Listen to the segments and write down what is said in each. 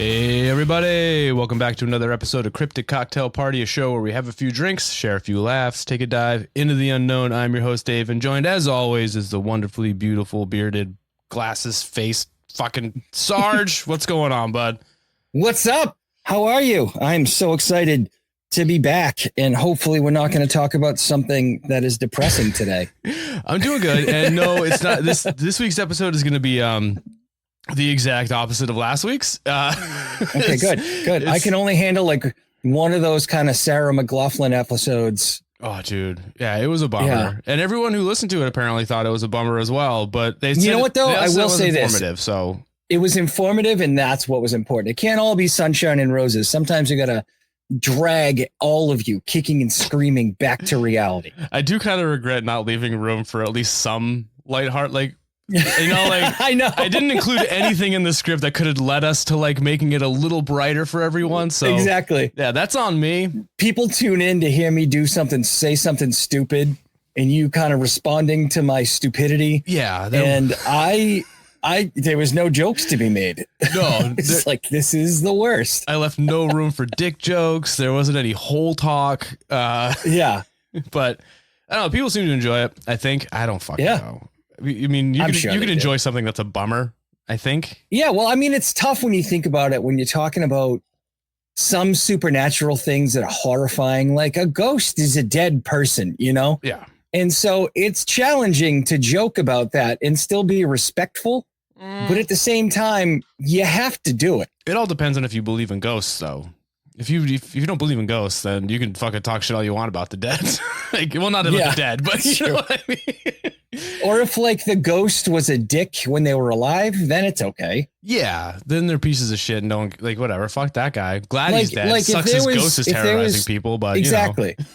Hey everybody, welcome back to another episode of Cryptid Cocktail Party, a show where we have a few drinks, share a few laughs, take a dive into the unknown. I'm your host Dave, and joined as always is the wonderfully beautiful, bearded, glasses faced fucking Sarge. What's going on, bud? What's up? How are you? I'm so excited to be back, and hopefully we're not going to talk about something that is depressing today. I'm doing good, and no, it's not. This week's episode is going to be the exact opposite of last week's. Okay, good. I can only handle like one of those kind of Sarah McLachlan episodes. Oh, dude. Yeah, it was a bummer. Yeah. And everyone who listened to it apparently thought it was a bummer as well. But they said, you know what, though? I will say this. So it was informative, and that's what was important. It can't all be sunshine and roses. Sometimes you got to drag all of you kicking and screaming back to reality. I do kind of regret not leaving room for at least some lightheart, like, you know, like I know I didn't include anything in the script that could have led us to like making it a little brighter for everyone. So exactly. Yeah, that's on me. People tune in to hear me do something, say something stupid, and you kind of responding to my stupidity. Yeah. And I there was no jokes to be made. No, it's like, this is the worst. I left no room for dick jokes. There wasn't any whole talk. Yeah. But I don't know. People seem to enjoy it. I think. I don't fucking know. I mean, you can enjoy something that's a bummer, I think. Yeah, well, I mean, it's tough when you think about it, when you're talking about some supernatural things that are horrifying, like a ghost is a dead person, you know? Yeah. And so it's challenging to joke about that and still be respectful. But at the same time, you have to do it. It all depends on if you believe in ghosts, though. If you don't believe in ghosts, then you can fucking talk shit all you want about the dead. Like, well, not about the dead, but you know what I mean? Or if like the ghost was a dick when they were alive, then it's okay. Yeah, then they're pieces of shit and don't like whatever. Fuck that guy. Glad he's dead. Like sucks his ghost is terrorizing people, but exactly. You know.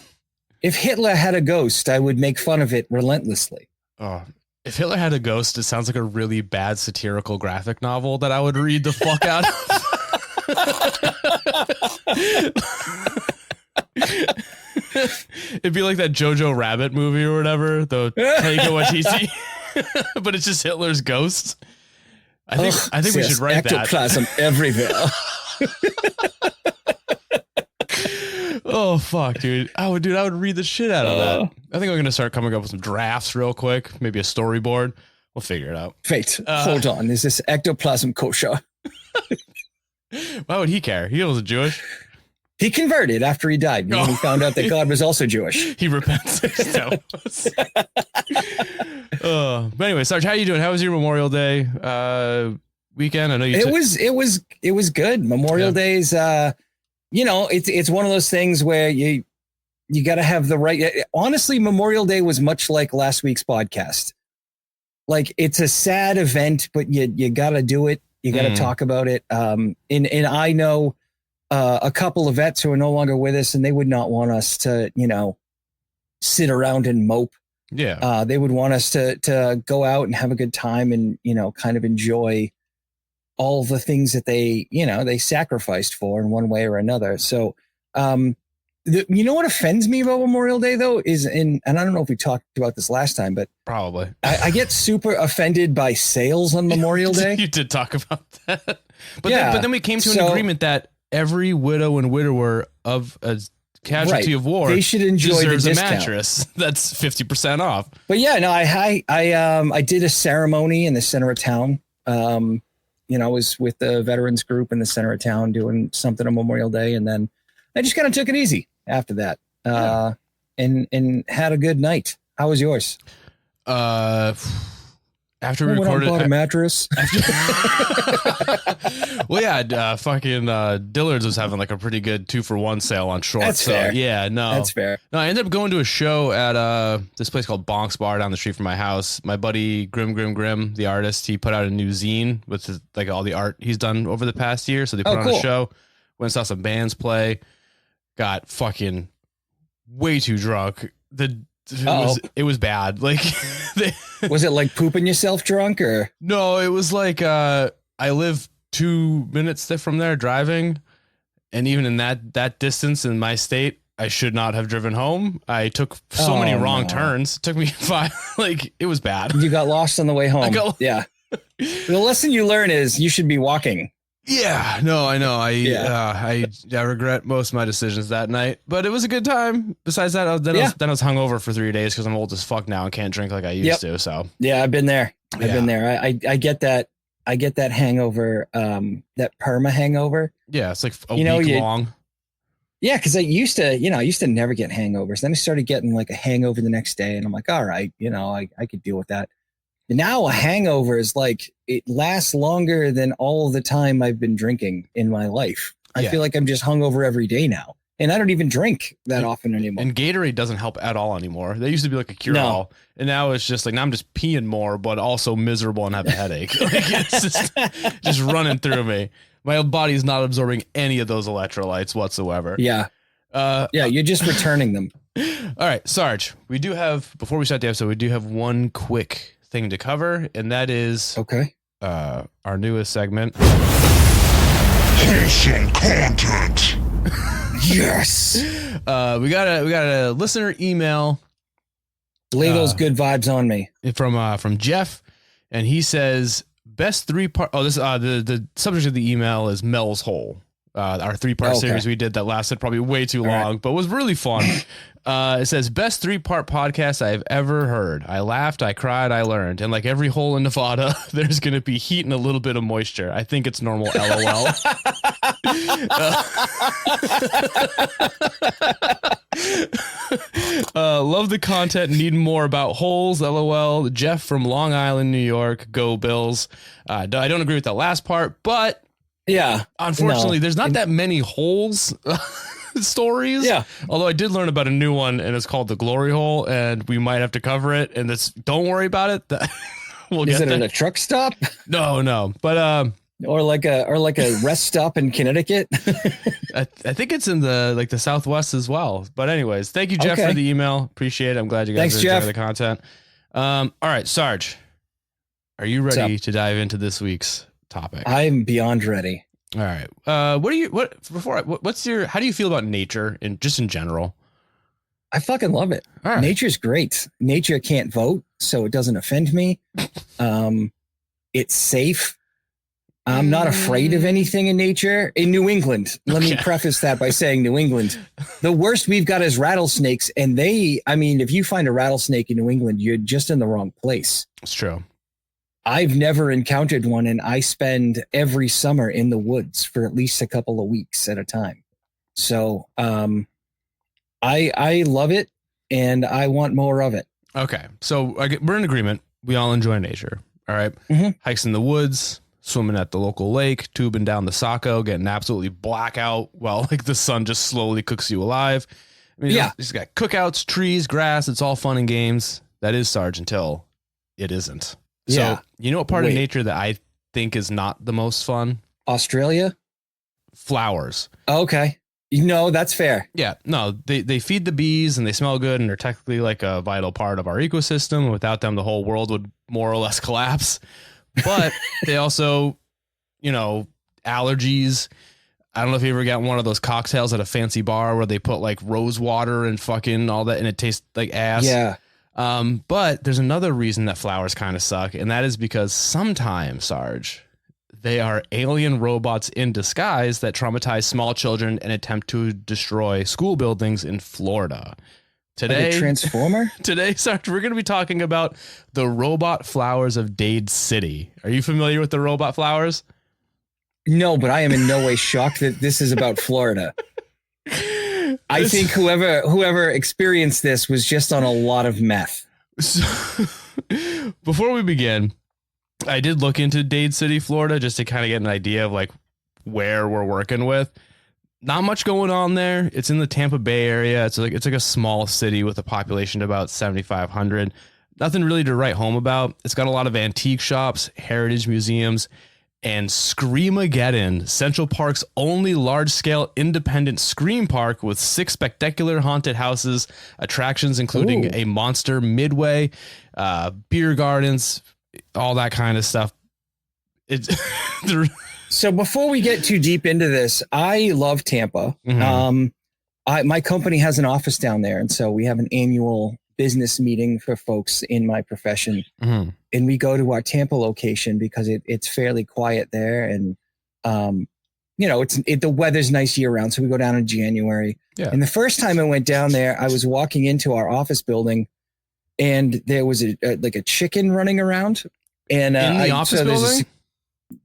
If Hitler had a ghost, I would make fun of it relentlessly. Oh, if Hitler had a ghost, it sounds like a really bad satirical graphic novel that I would read the fuck out of. It'd be like that Jojo Rabbit movie or whatever, the Taika Waititi, but it's just Hitler's ghost. I think we should write ectoplasm that. everywhere. Oh fuck, dude! I would read the shit out of that. I think I'm gonna start coming up with some drafts real quick, maybe a storyboard. We'll figure it out. Wait, hold on. Is this ectoplasm kosher? Why would he care? He wasn't Jewish. He converted after he died. When he found out that God was also Jewish. He repents. But anyway, Sarge, how you doing? How was your Memorial Day weekend? I know you. It was good. Memorial Day's. You know, it's one of those things where you got to have the right. Honestly, Memorial Day was much like last week's podcast. Like, it's a sad event, but you got to do it. You got to talk about it. And I know a couple of vets who are no longer with us, and they would not want us to, you know, sit around and mope. Yeah. They would want us to go out and have a good time and, you know, kind of enjoy all the things that they sacrificed for in one way or another. So, you know what offends me about Memorial Day, though, and I don't know if we talked about this last time, but probably I get super offended by sales on Memorial Day. You did talk about that, but then we came to an agreement that every widow and widower of a casualty of war, they should enjoy deserves a mattress that's 50% off. But yeah, no, I did a ceremony in the center of town. You know, I was with the veterans group in the center of town doing something on Memorial Day, and then I just kind of took it easy after that, and had a good night. How was yours? After we recorded, I bought a mattress. Well, yeah, fucking Dillard's was having like a pretty good 2-for-1 sale on shorts. That's fair. Yeah, no, that's fair. No, I ended up going to a show at this place called Bonk's Bar down the street from my house. My buddy Grim, the artist, he put out a new zine with like all the art he's done over the past year. So they put on a show. Went and saw some bands play. Got fucking way too drunk. It was bad. Like, was it like pooping yourself drunk or? No, it was like I live 2 minutes from there driving, and even in that distance in my state, I should not have driven home. I took so many wrong turns. It took me 5. Like, it was bad. You got lost on the way home. Yeah. The lesson you learn is you should be walking. Yeah, no, I know. I regret most of my decisions that night, but it was a good time. Besides that, I was hungover for 3 days because I'm old as fuck now and can't drink like I used to. So yeah, I've been there. I've been there. I get that. I get that hangover, that perma hangover. Yeah, it's like a week long. Yeah, because I used to never get hangovers. Then I started getting like a hangover the next day, and I'm like, all right, I could deal with that. And now a hangover is like, it lasts longer than all the time I've been drinking in my life. I feel like I'm just hungover every day now. And I don't even drink that often anymore. And Gatorade doesn't help at all anymore. They used to be like a cure-all. And now it's just like, now I'm just peeing more, but also miserable and have a headache. Like it's just running through me. My body's not absorbing any of those electrolytes whatsoever. Yeah. You're just returning them. All right, Sarge, before we start the episode, we do have one quick thing to cover, and that is our newest segment. Wholesome content. Yes. We got a listener email. Lay those good vibes on me. From Jeff, and he says best 3-part. Oh, this the subject of the email is Mel's Hole. Our 3-part series we did that lasted probably way too long, but was really fun. It says best 3-part podcast I've ever heard. I laughed, I cried, I learned, and like every hole in Nevada, there's going to be heat and a little bit of moisture. I think it's normal. LOL. Love the content. Need more about holes. LOL. Jeff from Long Island, New York. Go Bills. I don't agree with that last part, but yeah, unfortunately, there's not that many holes stories. Yeah. Although I did learn about a new one, and it's called the Glory Hole, and we might have to cover it. And don't worry about it. Is it at a truck stop? No. But or like a rest stop in Connecticut. I think it's in the Southwest as well. But anyways, thank you, Jeff, for the email. Appreciate it. I'm glad you guys enjoy the content. All right, Sarge, are you ready to dive into this week's topic? I'm beyond ready. All right. How do you feel about nature in general? I fucking love it. All right. Nature's great. Nature can't vote, so it doesn't offend me. It's safe. I'm not afraid of anything in nature. In New England, let me preface that by saying New England, the worst we've got is rattlesnakes. And if you find a rattlesnake in New England, you're just in the wrong place. It's true. I've never encountered one, and I spend every summer in the woods for at least a couple of weeks at a time. So I love it, and I want more of it. Okay. So we're in agreement. We all enjoy nature. All right. Mm-hmm. Hikes in the woods, swimming at the local lake, tubing down the Saco, getting absolutely blackout while the sun just slowly cooks you alive. I mean, it's got cookouts, trees, grass. It's all fun and games. That is Sarge until it isn't. So you know what part of nature that I think is not the most fun? Australia? Flowers. Okay. That's fair. Yeah. No, they feed the bees and they smell good and they're technically like a vital part of our ecosystem. Without them, the whole world would more or less collapse. But they also, allergies. I don't know if you ever got one of those cocktails at a fancy bar where they put like rose water and fucking all that and it tastes like ass. Yeah. But there's another reason that flowers kind of suck, and that is because sometimes, Sarge, they are alien robots in disguise that traumatize small children and attempt to destroy school buildings in Florida. Today, Transformer? Today, Sarge, we're going to be talking about the robot flowers of Dade City. Are you familiar with the robot flowers? No, but I am in no way shocked that this is about Florida. I think whoever experienced this was just on a lot of meth. So, before we begin, I did look into Dade City, Florida, just to kind of get an idea of where we're working with. Not much going on there. It's in the Tampa Bay area. It's like a small city with a population of about 7,500. Nothing really to write home about. It's got a lot of antique shops, heritage museums, and Screamageddon, Central Park's only large-scale independent scream park with 6 spectacular haunted houses, attractions including a monster midway, beer gardens, all that kind of stuff. So before we get too deep into this, I love Tampa. Mm-hmm. My company has an office down there, and so we have an annual business meeting for folks in my profession. Mm-hmm. And we go to our Tampa location because it's fairly quiet there. And the weather's nice year round. So we go down in January. Yeah. And the first time I went down there, I was walking into our office building and there was a chicken running around. And in the office building?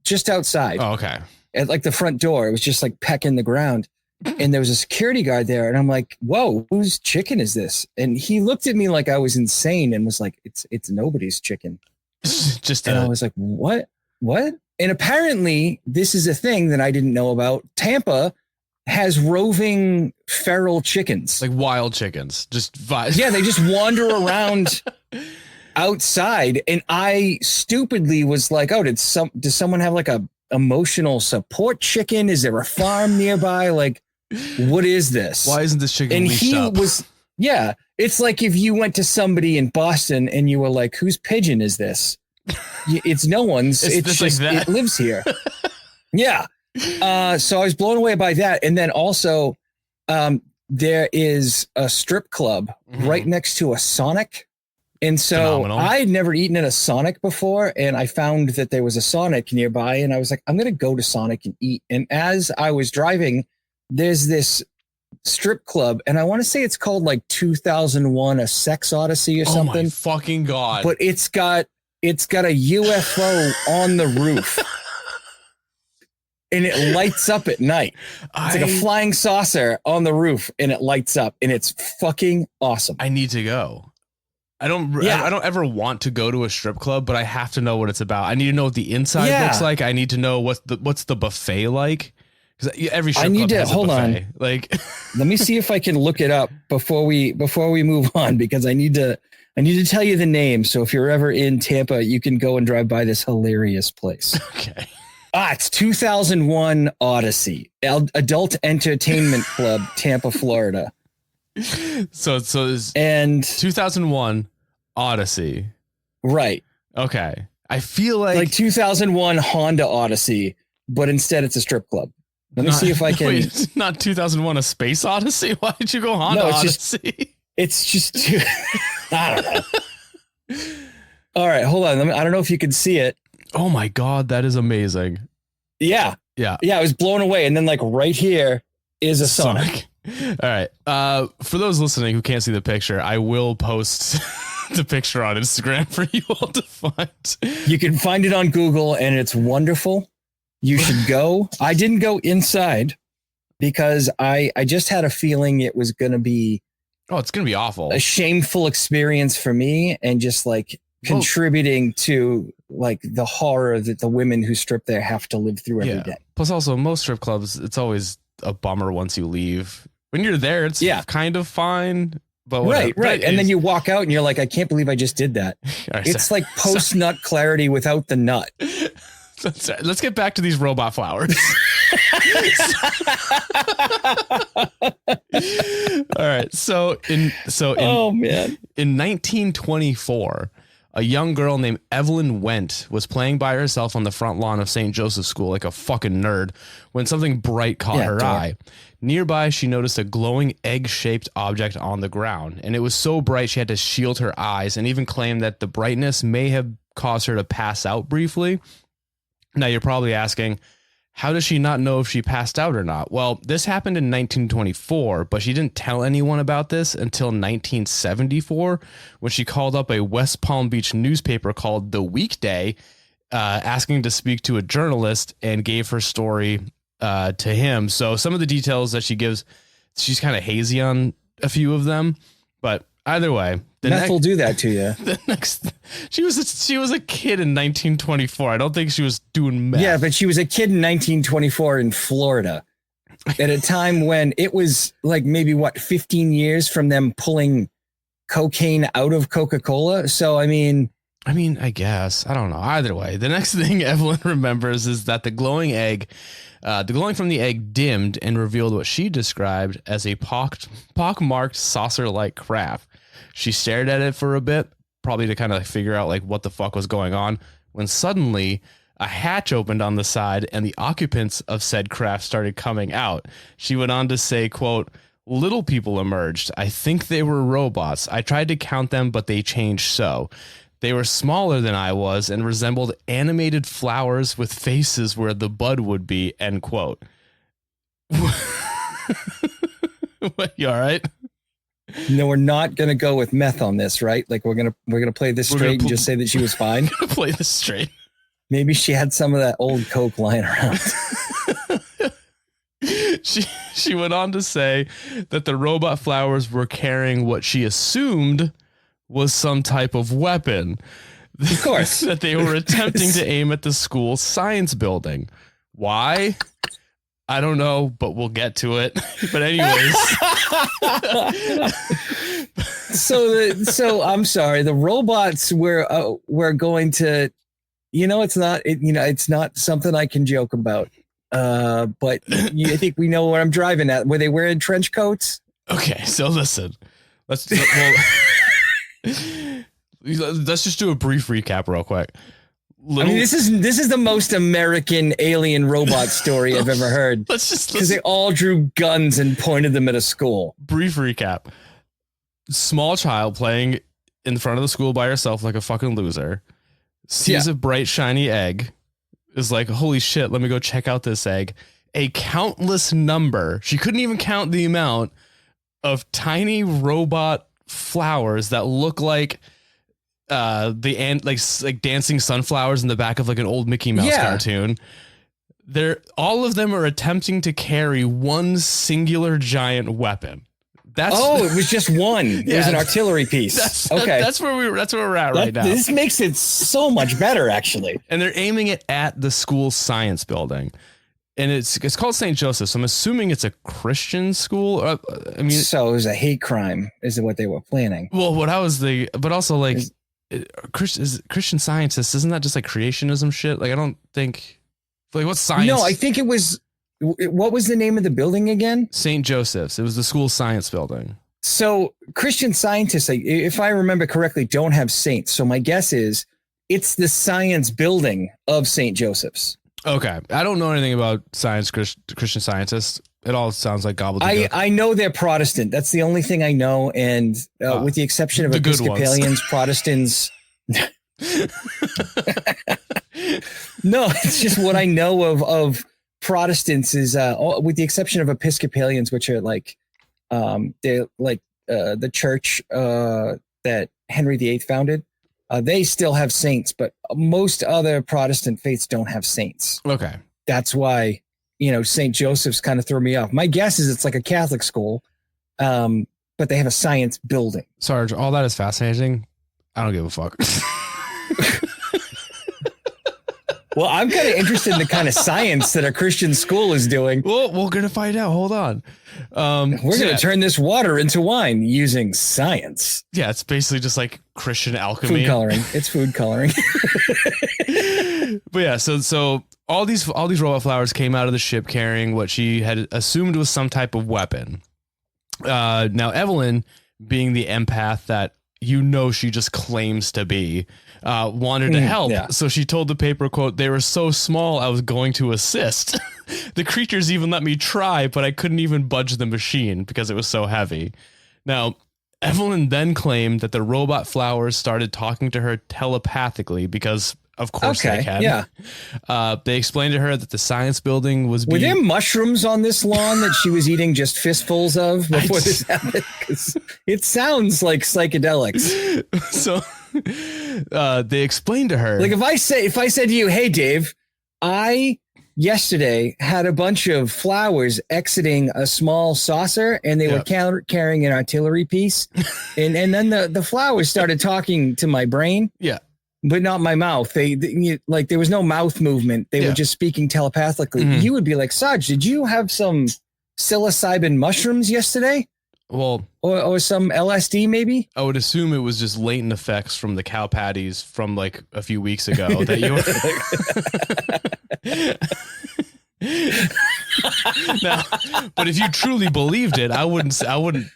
Just outside. Oh, okay. At like the front door. It was just like pecking the ground. And there was a security guard there. And I'm like, whoa, whose chicken is this? And he looked at me like I was insane and was like, it's nobody's chicken. And I was like, what? And apparently this is a thing that I didn't know about. Tampa has roving feral chickens. Like wild chickens. Yeah, they just wander around outside. And I stupidly was like, oh, does someone have like a emotional support chicken? Is there a farm nearby? Like, what is this? Why isn't this chicken leashed up? It's like if you went to somebody in Boston and you were like, whose pigeon is this? It's no one's. It's just, like it lives here. Yeah. So I was blown away by that. And then also there is a strip club right next to a Sonic. And so I had never eaten at a Sonic before. And I found that there was a Sonic nearby. And I was like, I'm going to go to Sonic and eat. And as I was driving, there's this strip club. And I want to say it's called like 2001, A Sex Odyssey or something. Oh my fucking God. But it's got a UFO on the roof. And it lights up at night. It's like a flying saucer on the roof and it lights up and it's fucking awesome. I need to go. I don't ever want to go to a strip club, but I have to know what it's about. I need to know what the inside looks like. I need to know what's the buffet like. Because every strip club has a buffet. Like, let me see if I can look it up before we move on, because I need to tell you the name. So if you're ever in Tampa, you can go and drive by this hilarious place. Okay. It's 2001 Odyssey, Adult Entertainment Club, Tampa, Florida. So it's 2001 Odyssey. Right. Okay. I feel like 2001 Honda Odyssey, but instead it's a strip club. Let me see if I can. Wait, it's not 2001 A Space Odyssey. Why did you go Honda Odyssey? It's just I don't know. All right, hold on. I don't know if you can see it. Oh my God, that is amazing. Yeah. I was blown away. And then like right here is a Sonic. All right. For those listening who can't see the picture, I will post the picture on Instagram for you all to find. You can find it on Google and it's wonderful. You should go. I didn't go inside because I just had a feeling it was going to be. Oh, it's going to be awful. A shameful experience for me and just like contributing to like the horror that the women who strip there have to live through every day. Plus also most strip clubs, it's always a bummer once you leave. When you're there, it's kind of fine. But right. And then you walk out and you're like, I can't believe I just did that. Right, it's like post-nut clarity without the nut. Let's get back to these robot flowers. All right. In 1924, a young girl named Evelyn Wendt was playing by herself on the front lawn of St. Joseph's School like a fucking nerd when something bright caught her eye. Nearby, she noticed a glowing egg-shaped object on the ground, and it was so bright she had to shield her eyes and even claimed that the brightness may have caused her to pass out briefly. Now, you're probably asking, how does she not know if she passed out or not? Well, this happened in 1924, but she didn't tell anyone about this until 1974 when she called up a West Palm Beach newspaper called The Weekday, asking to speak to a journalist, and gave her story to him. So some of the details that she gives, she's kind of hazy on a few of them, but either way, meth will do that to you. She was a kid in 1924. I don't think she was doing meth. Yeah, but she was a kid in 1924 in Florida at a time when it was like maybe 15 years from them pulling cocaine out of Coca-Cola. So, I mean, I guess. I don't know. Either way, the next thing Evelyn remembers is that the glowing from the egg dimmed and revealed what she described as a pockmarked saucer-like craft. She stared at it for a bit, probably to kind of figure out like what the fuck was going on, when suddenly a hatch opened on the side and the occupants of said craft started coming out. She went on to say, quote, "Little people emerged. I think they were robots. I tried to count them, but they changed so. They were smaller than I was and resembled animated flowers with faces where the bud would be, end quote. You all right? No, we're not going to go with meth on this, right? Like we're going to play this straight and just say that she was fine. Play this straight. Maybe she had some of that old Coke lying around. She went on to say that the robot flowers were carrying what she assumed was some type of weapon. Of course. That they were attempting to aim at the school science building. Why? I don't know, but we'll get to it. But anyways. So I'm sorry. The robots were going to, it's not something I can joke about. But I think we know where I'm driving at. Were they wearing trench coats? Okay, so listen. Let's just do a brief recap real quick. This is the most American alien robot story I've ever heard. Because they all drew guns and pointed them at a school. Brief recap. Small child playing in front of the school by herself like a fucking loser. Sees a bright, shiny egg. Is like, holy shit, let me go check out this egg. A countless number. She couldn't even count the amount of tiny robot flowers that look like like dancing sunflowers in the back of like an old Mickey Mouse cartoon. All of them are attempting to carry one singular giant weapon. It was just one. It was an artillery piece. That's where we're at right now. This makes it so much better, actually. And they're aiming it at the school science building. And it's called St. Joseph's. So I'm assuming it's a Christian school. So it was a hate crime, is what they were planning. Well, but also like Christian scientists, isn't that just like creationism shit? Like, I don't think, like, what's science? No, I think it was, what was the name of the building again? St. Joseph's. It was the school science building. So Christian scientists, like, if I remember correctly, don't have saints. So my guess is it's the science building of St. Joseph's. Okay. I don't know anything about Christian scientists. It all sounds like gobbledygook. I know they're Protestant. That's the only thing I know. And with the exception of Episcopalians, Protestants. No, it's just what I know of Protestants is with the exception of Episcopalians, which are like they're like the church that Henry VIII founded. They still have saints, but most other Protestant faiths don't have saints. Okay. That's why, St. Joseph's kind of threw me off. My guess is it's like a Catholic school, but they have a science building. Sarge, all that is fascinating. I don't give a fuck. Well, I'm kind of interested in the kind of science that a Christian school is doing. Well, we're going to find out. Hold on. We're going to turn this water into wine using science. Yeah, it's basically just like Christian alchemy. Food coloring. It's food coloring. But yeah, so all these robot flowers came out of the ship carrying what she had assumed was some type of weapon. Now, Evelyn, being the empath that she just claims to be, wanted to help. Yeah. So she told the paper, quote, "They were so small, I was going to assist. The creatures even let me try, but I couldn't even budge the machine because it was so heavy." Now, Evelyn then claimed that the robot flowers started talking to her telepathically because, of course, they can. Yeah. They explained to her that the science building was Were there mushrooms on this lawn that she was eating just fistfuls of before this happened? Because it sounds like psychedelics. So they explained to her. Like if I said to you, "Hey, Dave, I yesterday had a bunch of flowers exiting a small saucer and they were carrying an artillery piece." and then the flowers started talking to my brain. Yeah. But not my mouth. They like there was no mouth movement. They were just speaking telepathically. Mm-hmm. You would be like, "Sarge, did you have some psilocybin mushrooms yesterday? Well, or some LSD maybe?" I would assume it was just latent effects from the cow patties from like a few weeks ago that you were. Now, but if you truly believed it, I wouldn't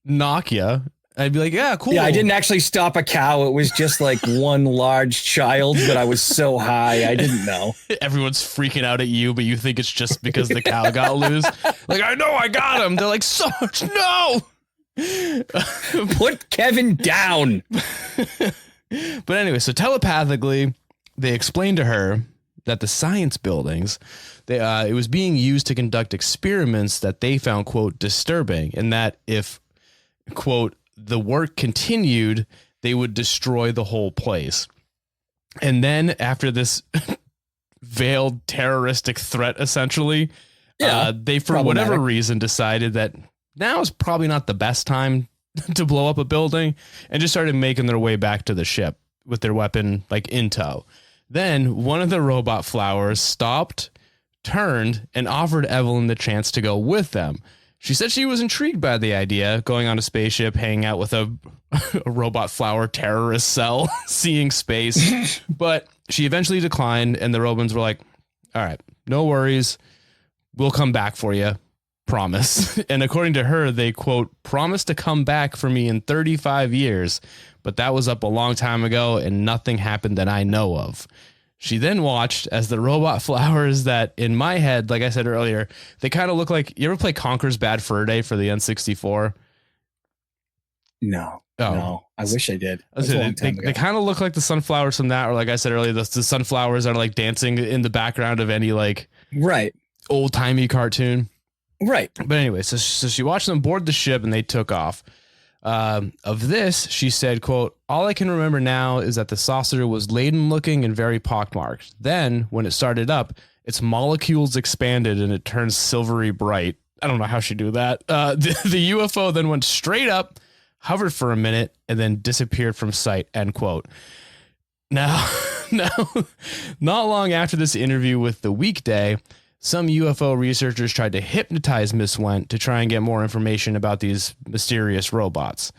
knock you. I'd be like, "Yeah, cool." Yeah, I didn't actually stop a cow. It was just like one large child, but I was so high, I didn't know. Everyone's freaking out at you, but you think it's just because the cow got loose. Like, "I know I got him." They're like, "Sarge, no!" Put Kevin down. But anyway, so telepathically, they explained to her that the science buildings, it was being used to conduct experiments that they found, quote, disturbing, and that if, quote, the work continued, they would destroy the whole place. And then after this veiled terroristic threat, essentially, they, for whatever reason, decided that now is probably not the best time to blow up a building, and just started making their way back to the ship with their weapon like in tow. Then one of the robot flowers stopped, turned, and offered Evelyn the chance to go with them. She said she was intrigued by the idea, going on a spaceship, hanging out with a robot flower terrorist cell, seeing space. But she eventually declined, and the Robins were like, all right, no worries. We'll come back for you. Promise. And according to her, they, quote, promised to come back for me in 35 years, but that was up a long time ago, and nothing happened that I know of. She then watched as the robot flowers that, in my head, like I said earlier, they kind of look like, you ever play Conker's Bad Fur Day for the N64? No. I wish I did. They kind of look like the sunflowers from that, or like I said earlier, the sunflowers are like dancing in the background of any like old timey cartoon. Right. But anyway, so she watched them board the ship and they took off. Of this, she said, quote, all I can remember now is that the saucer was laden looking and very pockmarked. Then when it started up, its molecules expanded and it turned silvery bright. I don't know how she do that. The UFO then went straight up, hovered for a minute, and then disappeared from sight, end quote. Now, not long after this interview with The Weekday, some UFO researchers tried to hypnotize Miss Went to try and get more information about these mysterious robots.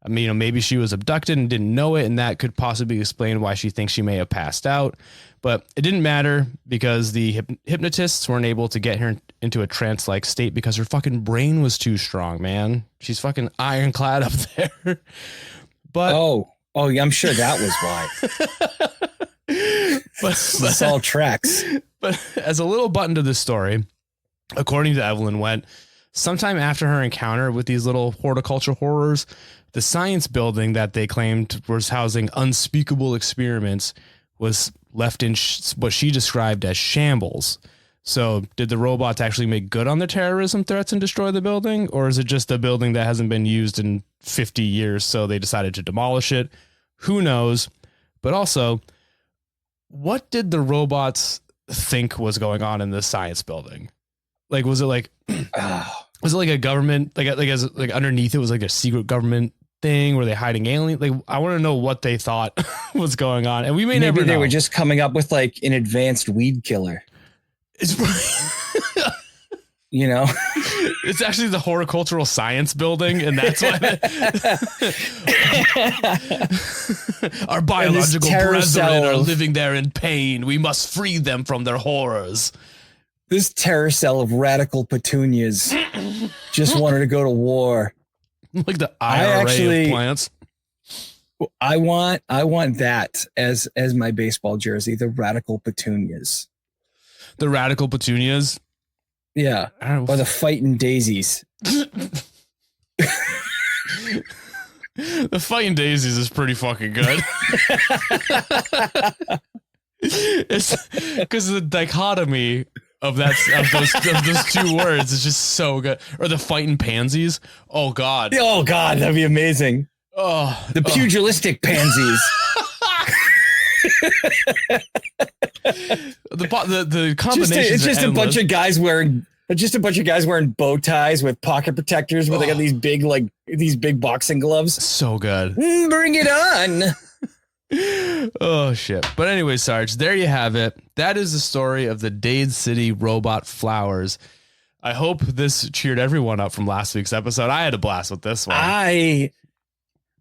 I mean, maybe she was abducted and didn't know it, and that could possibly explain why she thinks she may have passed out. But it didn't matter because the hypnotists weren't able to get her into a trance-like state because her fucking brain was too strong, man. She's fucking ironclad up there. But oh, I'm sure that was why. but this all tracks. But as a little button to this story, according to Evelyn Went, sometime after her encounter with these little horticulture horrors, the science building that they claimed was housing unspeakable experiments was left in what she described as shambles. So did the robots actually make good on their terrorism threats and destroy the building? Or is it just a building that hasn't been used in 50 years, so they decided to demolish it? Who knows? But also, what did the robots think was going on in this science building? Like, was it like, was it like a government, like underneath it was like a secret government thing? Were they hiding alien? Like, I want to know what they thought was going on. And we may never know. Maybe they were just coming up with like an advanced weed killer. It's you know, it's actually the horticultural science building, and that's why our biological brethren are living there in pain. We must free them from their horrors. This terror cell of radical petunias just wanted to go to war. Like the IRA of plants. I want that as my baseball jersey, the radical petunias. The radical petunias? Yeah. Or the fighting daisies. The fighting daisies is pretty fucking good. It's because the dichotomy of those two words is just so good. Or the fighting pansies. Oh God, that'd be amazing. The pugilistic pansies. The combination. It's just a bunch of guys wearing bow ties with pocket protectors, where they got these big boxing gloves. So good. Bring it on. Oh shit. But anyway, Sarge, there you have it. That is the story of the Dade City robot flowers. I hope this cheered everyone up from last week's episode. I had a blast with this one.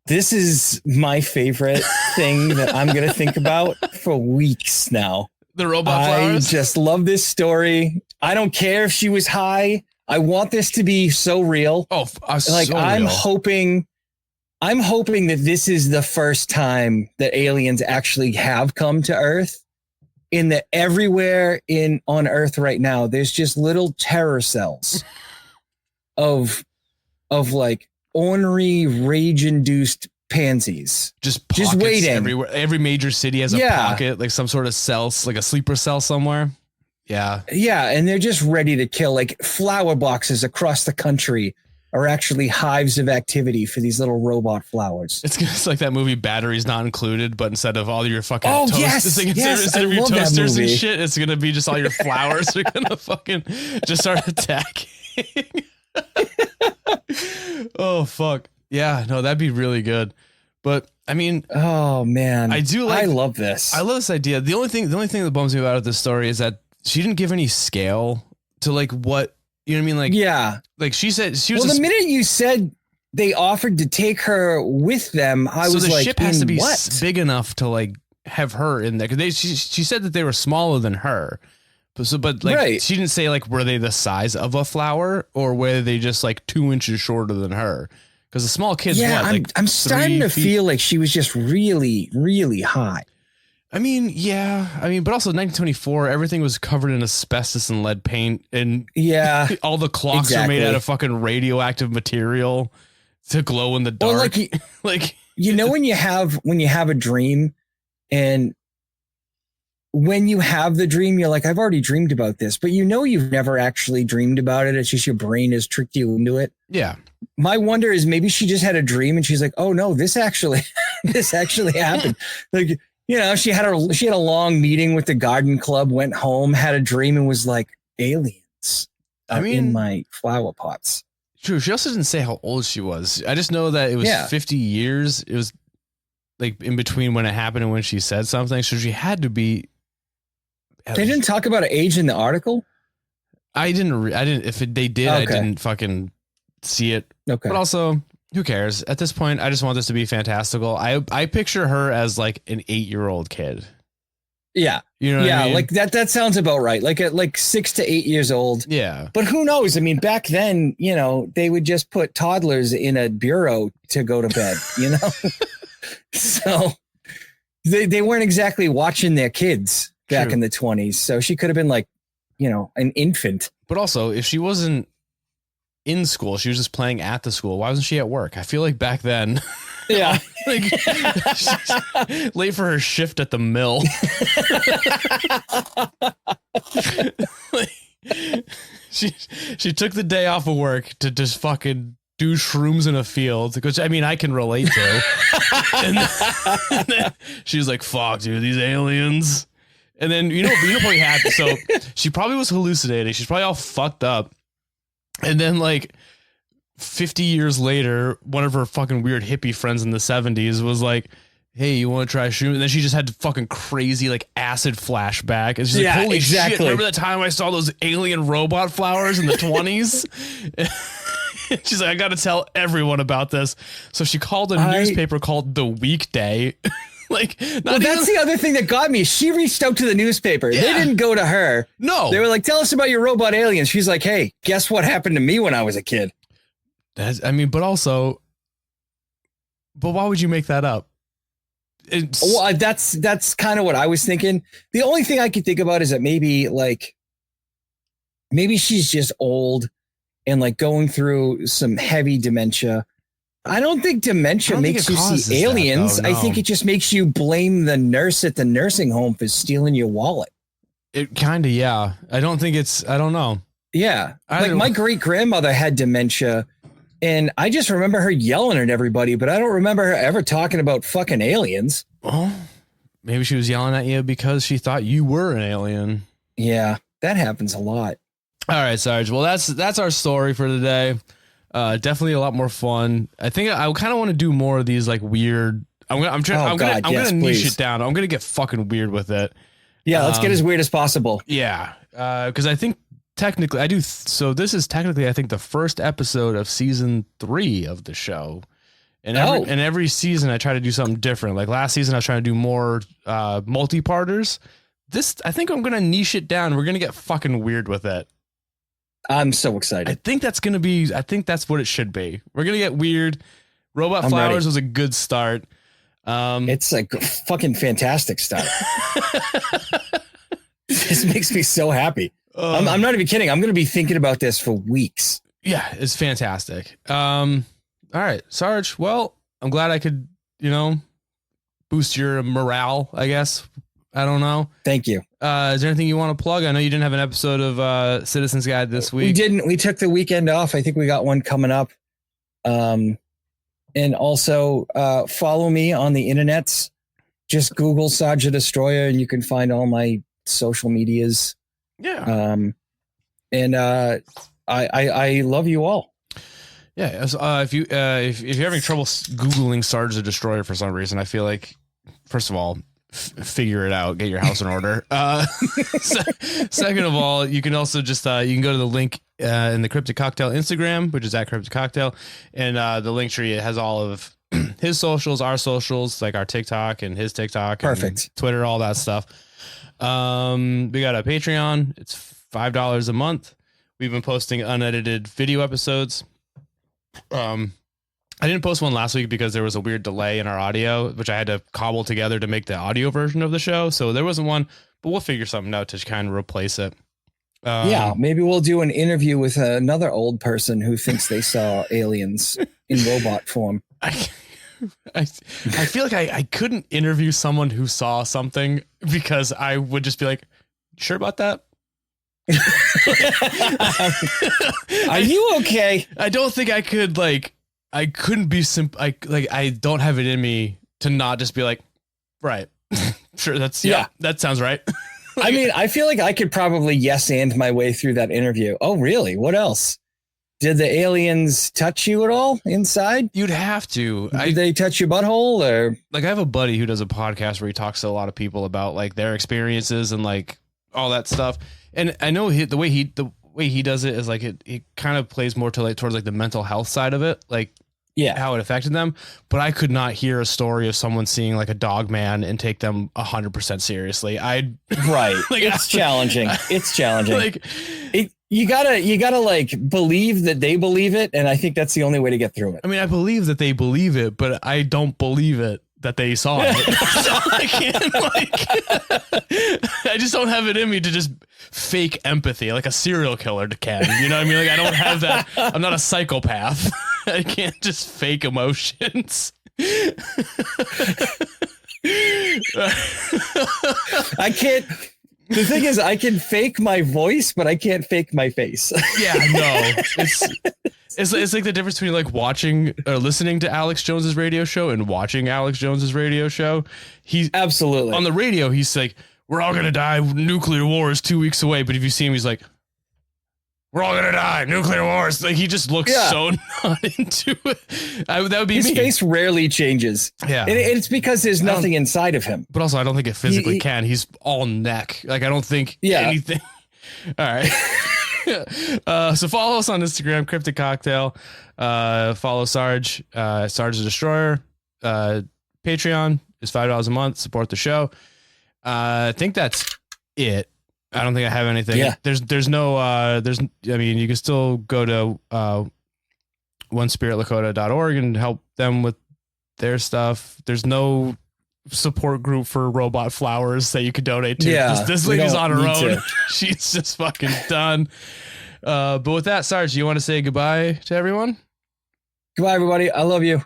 This is my favorite thing that I'm going to think about for weeks now. The robot flowers? I just love this story. I don't care if she was high. I want this to be so real. I'm hoping that this is the first time that aliens actually have come to Earth. In that everywhere on Earth right now, there's just little terror cells of like ornery, rage-induced pansies. Just waiting everywhere. Every major city has a pocket, like some sort of cell, like a sleeper cell somewhere. Yeah. Yeah. And they're just ready to kill. Like flower boxes across the country are actually hives of activity for these little robot flowers. It's like that movie Batteries Not Included, but instead of all your fucking instead of your toasters and shit, it's going to be just all your flowers are going to fucking just start attacking. Oh, fuck. Yeah, no, that'd be really good. But I mean, oh man, I love this. I love this idea. The only thing that bums me about this story is that she didn't give any scale to like what, you know what I mean? Like, yeah, like she said, she was. Well, the minute you said they offered to take her with them, I was like, the ship has to be big enough to like have her in there. Cause she said that they were smaller than her. But like, she didn't say like, were they the size of a flower or were they just like 2 inches shorter than her? Because the small kids, I'm starting to feel like she was just really, really high. I mean, yeah. I mean, but also 1924, everything was covered in asbestos and lead paint, and all the clocks are made out of fucking radioactive material to glow in the dark. Well, like you know, when you have a dream, and when you have the dream, you're like, I've already dreamed about this, but you know you've never actually dreamed about it. It's just your brain has tricked you into it. Yeah. My wonder is maybe she just had a dream and she's like, oh no, this actually happened. Like, you know, she had a long meeting with the garden club, went home, had a dream, and was like, aliens in my flower pots. True. She also didn't say how old she was. I just know that it was 50 years. It was like in between when it happened and when she said something. So she had to be. They didn't talk about her age in the article. I didn't. If they did, I didn't fucking see it. Okay. But also, who cares? At this point, I just want this to be fantastical. I picture her as like an 8-year-old kid. Yeah. You know what I mean? Like that sounds about right. Like at 6 to 8 years old. Yeah. But who knows? I mean, back then, you know, they would just put toddlers in a bureau to go to bed, you know? So they weren't exactly watching their kids back in the 20s. So she could have been like, you know, an infant. But also, if she wasn't in school, she was just playing at the school. Why wasn't she at work? I feel like back then, like she's late for her shift at the mill. She took the day off of work to just fucking do shrooms in a field, which I mean I can relate to. and then she was like, "Fuck, dude, these aliens." And then you know what happened. So she probably was hallucinating. She's probably all fucked up. And then like 50 years later, one of her fucking weird hippie friends in the 70s was like, hey, you want to try shrooms? And then she just had fucking crazy like acid flashback. And she's like, holy shit, remember that time I saw those alien robot flowers in the 20s? She's like, I got to tell everyone about this. So she called a newspaper called The Weekday. That's the other thing that got me. She reached out to the newspaper. Yeah. They didn't go to her. No. They were like, tell us about your robot aliens. She's like, hey, guess what happened to me when I was a kid? But why would you make that up? Well, that's kind of what I was thinking. The only thing I could think about is that maybe she's just old and like going through some heavy dementia. I don't think dementia makes you see aliens. No. I think it just makes you blame the nurse at the nursing home for stealing your wallet. It kind of, yeah. I don't know. Yeah. Like my great grandmother had dementia and I just remember her yelling at everybody, but I don't remember her ever talking about fucking aliens. Well, maybe she was yelling at you because she thought you were an alien. Yeah, that happens a lot. All right, Sarge. Well, that's our story for today. Definitely a lot more fun. I think I kind of want to do more of these like weird. I'm gonna niche it down. I'm gonna get fucking weird with it. Yeah, let's get as weird as possible. Yeah, because I think technically I do. So this is technically I think the first episode of season 3 of the show. And every season I try to do something different. Like last season I was trying to do more multi-parters. This I think I'm gonna niche it down. We're gonna get fucking weird with it. I'm so excited. I think that's what it should be. We're going to get weird. Robot Flowers was a good start. It's a fucking fantastic start. This makes me so happy. I'm not even kidding. I'm going to be thinking about this for weeks. Yeah, it's fantastic. All right, Sarge. Well, I'm glad I could boost your morale, I guess. I don't know. Thank you. Is there anything you want to plug? I know you didn't have an episode of Citizens Guide this week. We didn't. We took the weekend off. I think we got one coming up. And also follow me on the internets. Just Google Sarge the Destroyer and you can find all my social medias. Yeah. And I love you all. Yeah. If you're having trouble Googling Sarge the Destroyer for some reason, I feel like, first of all, figure it out, get your house in order. Second of all, you can also just you can go to the link in the Cryptid Cocktail Instagram, which is at Cryptid Cocktail, and the link tree, it has all of his socials, our socials, like our TikTok and his TikTok, perfect, and Twitter, all that stuff. We got a Patreon. It's $5 a month. We've been posting unedited video episodes. I didn't post one last week because there was a weird delay in our audio, which I had to cobble together to make the audio version of the show. So there wasn't one, but we'll figure something out to kind of replace it. Yeah, maybe we'll do an interview with another old person who thinks they saw aliens in robot form. I feel like I couldn't interview someone who saw something because I would just be like, sure about that? Are you okay? I don't think I could, I couldn't be I don't have it in me to not just be like, right. Sure. That sounds right. I mean, I feel like I could probably yes and my way through that interview. Oh, really? What else? Did the aliens touch you at all inside? You'd have to. Did they touch your butthole or? I have a buddy who does a podcast where he talks to a lot of people about their experiences and all that stuff. And I know the way he does it is it kind of plays more to towards the mental health side of it. How it affected them, but I could not hear a story of someone seeing a dog man and take them 100% seriously. It's challenging. It's challenging. You gotta believe that they believe it, and I think that's the only way to get through it. I mean, I believe that they believe it, but I don't believe it that they saw it. So I can't I just don't have it in me to just fake empathy like a serial killer can. You know what I mean? I don't have that. I'm not a psychopath. I can't just fake emotions. I can't. The thing is, I can fake my voice, but I can't fake my face. Yeah, no. It's like the difference between watching or listening to Alex Jones's radio show and watching Alex Jones's radio show. He's absolutely on the radio. He's like, we're all going to die. Nuclear war is 2 weeks away. But if you see him, he's like, we're all going to die. Nuclear wars. He just looks so not into it. That would be his me. face rarely changes. Yeah. And it's because there's nothing inside of him. But also, I don't think it physically can. He's all neck. I don't think anything. All right. So follow us on Instagram, Cryptid Cocktail. Follow Sarge, Sarge the Destroyer. Patreon is $5 a month. Support the show. I think that's it. I don't think I have anything. Yeah. There's no, I mean, you can still go to onespiritlakota.org and help them with their stuff. There's no support group for robot flowers that you could donate to. Yeah. This lady's on her own. She's just fucking done. But with that, Sarge, do you want to say goodbye to everyone? Goodbye, everybody. I love you.